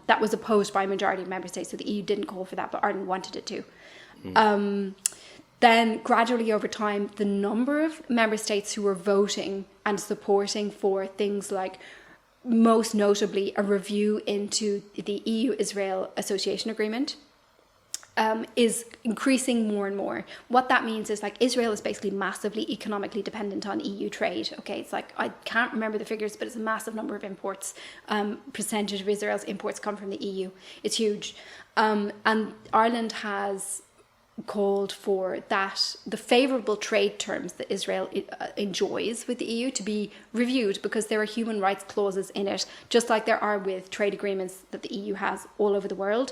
That was opposed by a majority of member states, so the EU didn't call for that, but Ireland wanted it to. Then gradually over time, the number of member states who were voting and supporting for things like, most notably, a review into the EU-Israel Association Agreement, is increasing more and more. What that means is, like, Israel is basically massively economically dependent on EU trade. Okay, it's like, I can't remember the figures, but it's a massive number of imports. Percentage of Israel's imports come from the EU. It's huge. And Ireland has called for that the favourable trade terms that Israel enjoys with the EU to be reviewed, because there are human rights clauses in it, just like there are with trade agreements that the EU has all over the world.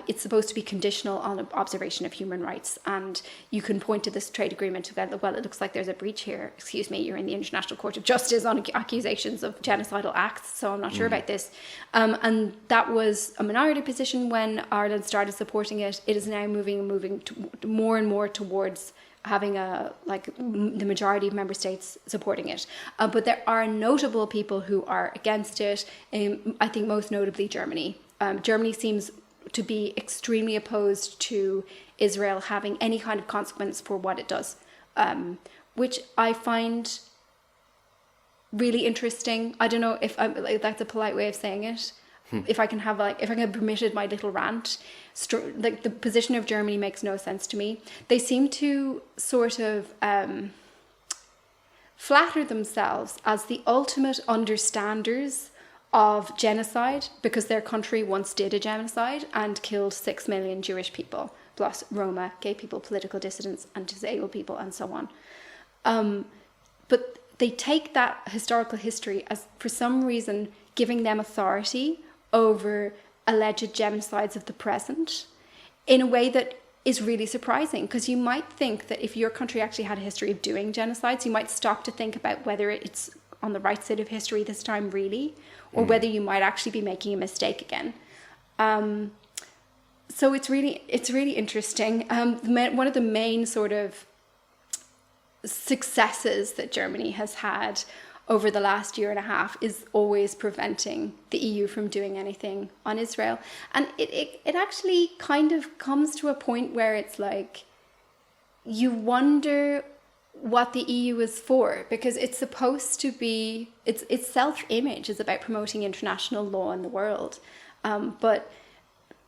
It's supposed to be conditional on observation of human rights, and you can point to this trade agreement to go, well, it looks like there's a breach here. Excuse me, you're in the International Court of Justice on accusations of genocidal acts, so I'm not sure about this. And that was a minority position when Ireland started supporting it. It is now moving more and more towards having the majority of member states supporting it. But there are notable people who are against it. I think most notably Germany. Germany seems to be extremely opposed to Israel having any kind of consequence for what it does, which I find really interesting. I don't know if that's a polite way of saying it. If I can have permitted my little rant, the position of Germany makes no sense to me. They seem to sort of flatter themselves as the ultimate understanders of genocide, because their country once did a genocide and killed 6 million Jewish people, plus Roma, gay people, political dissidents, and disabled people, and so on. But they take that historical history as, for some reason, giving them authority over alleged genocides of the present in a way that is really surprising, because you might think that if your country actually had a history of doing genocides, you might stop to think about whether it's on the right side of history this time really, or whether you might actually be making a mistake again. So it's really interesting. One of the main sort of successes that Germany has had over the last year and a half is always preventing the EU from doing anything on Israel. And it actually kind of comes to a point where it's like, you wonder what the EU is for, because it's supposed to be, its self-image is about promoting international law in the world. But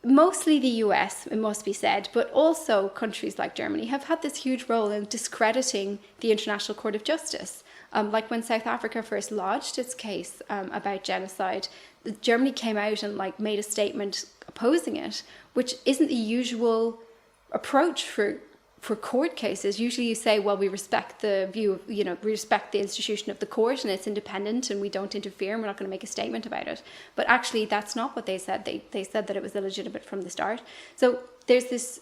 mostly the US, it must be said, but also countries like Germany have had this huge role in discrediting the International Court of Justice. Like when South Africa first lodged its case about genocide, Germany came out and made a statement opposing it, which isn't the usual approach for court cases. Usually you say, well, we respect the view of, we respect the institution of the court and it's independent and we don't interfere and we're not going to make a statement about it. But actually that's not what they said. They said that it was illegitimate from the start. So there's this,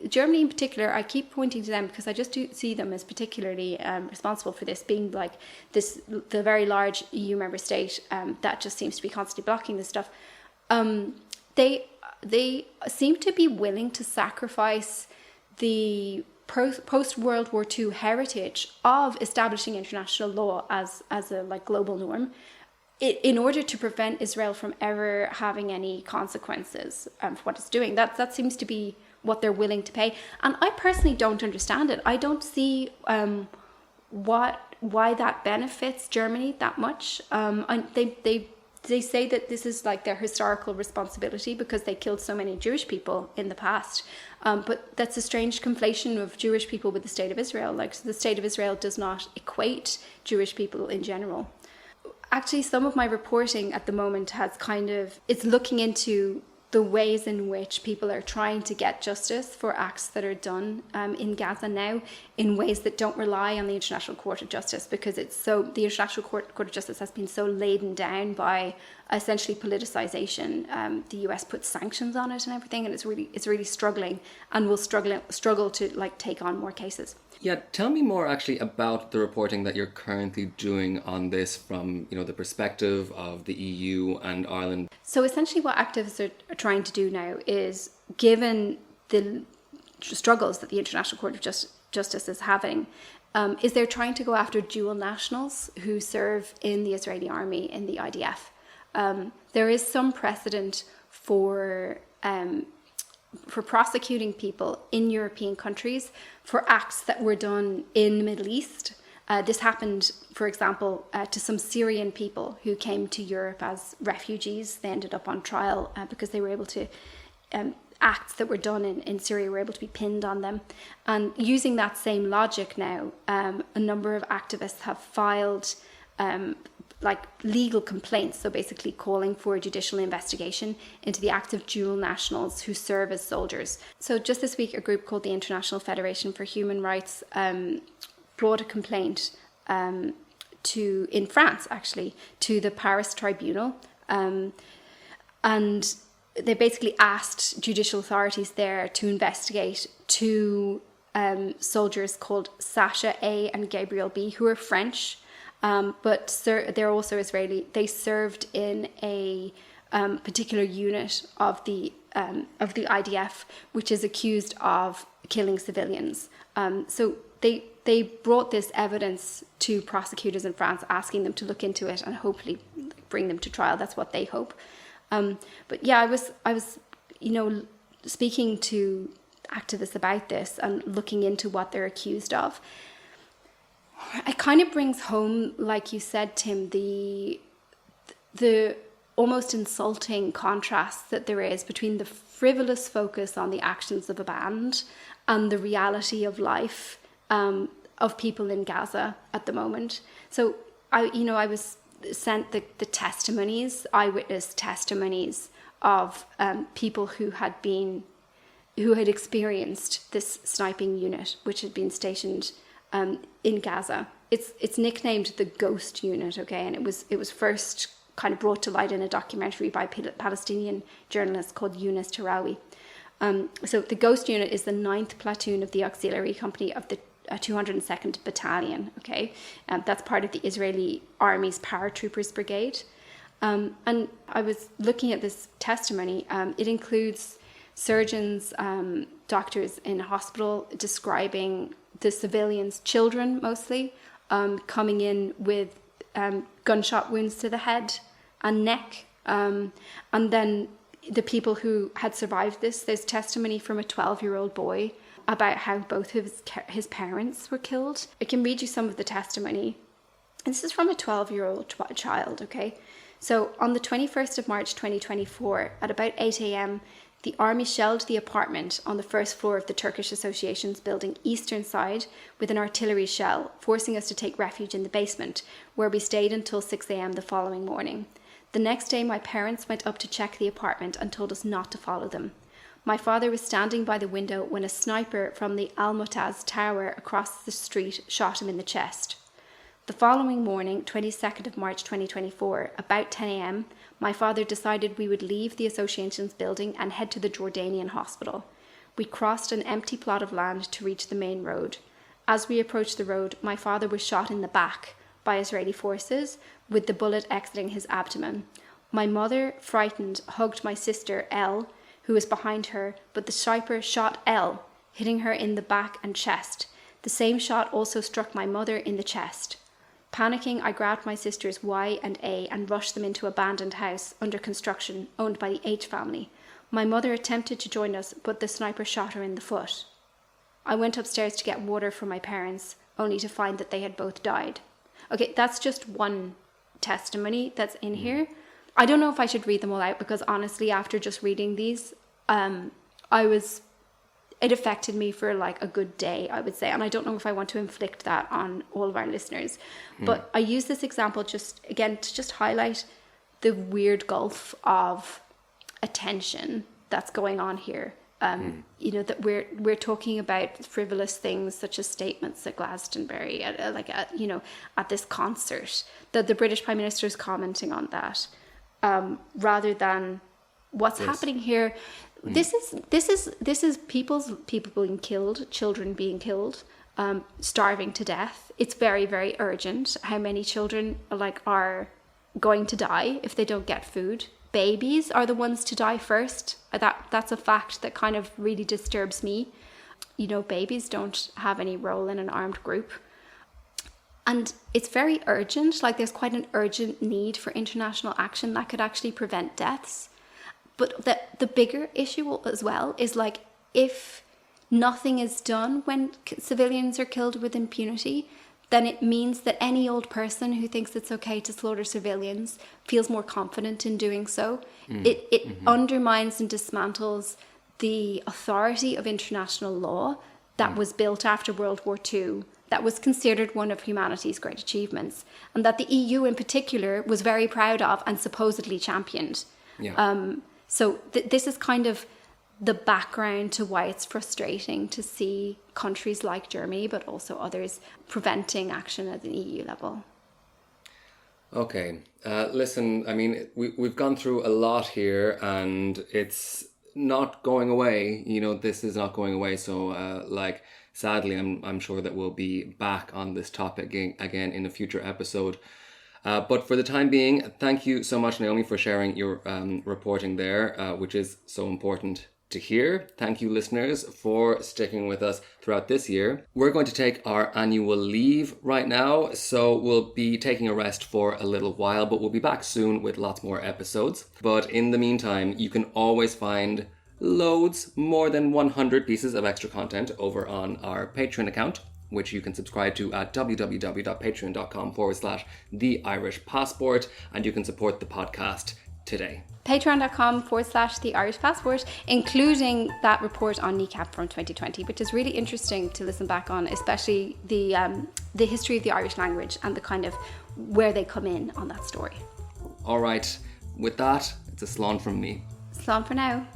Germany in particular, I keep pointing to them because I just do see them as particularly responsible for this, being the very large EU member state that just seems to be constantly blocking this stuff. They seem to be willing to sacrifice the post-World War II heritage of establishing international law as a global norm in order to prevent Israel from ever having any consequences for what it's doing. That seems to be what they're willing to pay. And I personally don't understand it. I don't see why that benefits Germany that much. They say that this is their historical responsibility because they killed so many Jewish people in the past. But that's a strange conflation of Jewish people with the State of Israel. The State of Israel does not equate Jewish people in general. Actually, some of my reporting at the moment it's looking into the ways in which people are trying to get justice for acts that are done in Gaza now in ways that don't rely on the International Court of Justice, because the International Court of Justice has been so laden down by essentially politicization. The US put sanctions on it and everything, and it's really struggling and will struggle to take on more cases. Yeah, tell me more actually about the reporting that you're currently doing on this from, the perspective of the EU and Ireland. So essentially what activists are trying to do now is, given the struggles that the International Court of Justice is having, is they're trying to go after dual nationals who serve in the Israeli army, in the IDF. There is some precedent for prosecuting people in European countries for acts that were done in the Middle East. This happened, for example, to some Syrian people who came to Europe as refugees. They ended up on trial because they were able to, acts that were done in Syria were able to be pinned on them. And using that same logic now, a number of activists have filed legal complaints, so basically calling for a judicial investigation into the acts of dual nationals who serve as soldiers. So just this week, a group called the International Federation for Human Rights brought a complaint in France, actually, to the Paris Tribunal. And they basically asked judicial authorities there to investigate two soldiers called Sasha A and Gabriel B, who are French, but they're also Israeli. They served in a particular unit of the IDF, which is accused of killing civilians. So they brought this evidence to prosecutors in France, asking them to look into it and hopefully bring them to trial. That's what they hope. But yeah, I was, speaking to activists about this and looking into what they're accused of. It kind of brings home, like you said, Tim, the almost insulting contrast that there is between the frivolous focus on the actions of a band and the reality of life of people in Gaza at the moment. So I was sent the testimonies, eyewitness testimonies of people who had experienced this sniping unit, which had been stationed in Gaza. It's nicknamed the Ghost Unit, okay, and it was first kind of brought to light in a documentary by a Palestinian journalist called Yunus Tarawi. So the Ghost Unit is the 9th platoon of the auxiliary company of the 202nd Battalion, okay? That's part of the Israeli Army's paratroopers brigade. And I was looking at this testimony. It includes surgeons, doctors in hospital describing the civilians, children mostly, coming in with gunshot wounds to the head and neck. And then the people who had survived this, there's testimony from a 12-year-old boy about how both of his parents were killed. I can read you some of the testimony. This is from a 12-year-old child, okay? So on the 21st of March 2024, at about 8 a.m., the army shelled the apartment on the first floor of the Turkish Association's building eastern side with an artillery shell, forcing us to take refuge in the basement, where we stayed until 6 a.m. the following morning. The next day, my parents went up to check the apartment and told us not to follow them. My father was standing by the window when a sniper from the Al-Mutaz tower across the street shot him in the chest. The following morning, 22nd of March 2024, about 10 a.m., my father decided we would leave the association's building and head to the Jordanian hospital. We crossed an empty plot of land to reach the main road. As we approached the road, my father was shot in the back by Israeli forces, with the bullet exiting his abdomen. My mother, frightened, hugged my sister, Elle, who was behind her, but the sniper shot Elle, hitting her in the back and chest. The same shot also struck my mother in the chest. Panicking, I grabbed my sisters Y and A and rushed them into an abandoned house under construction owned by the H family. My mother attempted to join us, but the sniper shot her in the foot. I went upstairs to get water for my parents, only to find that they had both died. Okay, that's just one testimony that's in here. I don't know if I should read them all out, because honestly, after just reading these, it affected me for like a good day, I would say. And I don't know if I want to inflict that on all of our listeners. But I use this example just to highlight the weird gulf of attention that's going on here. That we're talking about frivolous things such as statements at Glastonbury, at this concert, that the British Prime Minister is commenting on that, rather than what's happening here. This is people being killed, children being killed, starving to death. It's very, very urgent how many children are going to die if they don't get food. Babies are the ones to die first. That's a fact that kind of really disturbs me. Babies don't have any role in an armed group. And it's very urgent. There's quite an urgent need for international action that could actually prevent deaths. But the bigger issue as well is if nothing is done when civilians are killed with impunity, then it means that any old person who thinks it's okay to slaughter civilians feels more confident in doing so. It undermines and dismantles the authority of international law that was built after World War II, that was considered one of humanity's great achievements, and that the EU in particular was very proud of and supposedly championed. So this is kind of the background to why it's frustrating to see countries like Germany, but also others, preventing action at the EU level. Okay. Listen, I mean, we've gone through a lot here, and it's not going away. This is not going away. So, sadly, I'm sure that we'll be back on this topic again in a future episode. But for the time being, thank you so much, Naomi, for sharing your reporting there, which is so important to hear. Thank you, listeners, for sticking with us throughout this year. We're going to take our annual leave right now, so we'll be taking a rest for a little while, but we'll be back soon with lots more episodes. But in the meantime, you can always find loads, more than 100 pieces of extra content over on our Patreon account, which you can subscribe to at www.patreon.com/The Irish Passport, and you can support the podcast today. Patreon.com/The Irish Passport, including that report on Kneecap from 2020, which is really interesting to listen back on, especially the history of the Irish language and the kind of where they come in on that story. All right, with that, it's a slán from me. Slán for now.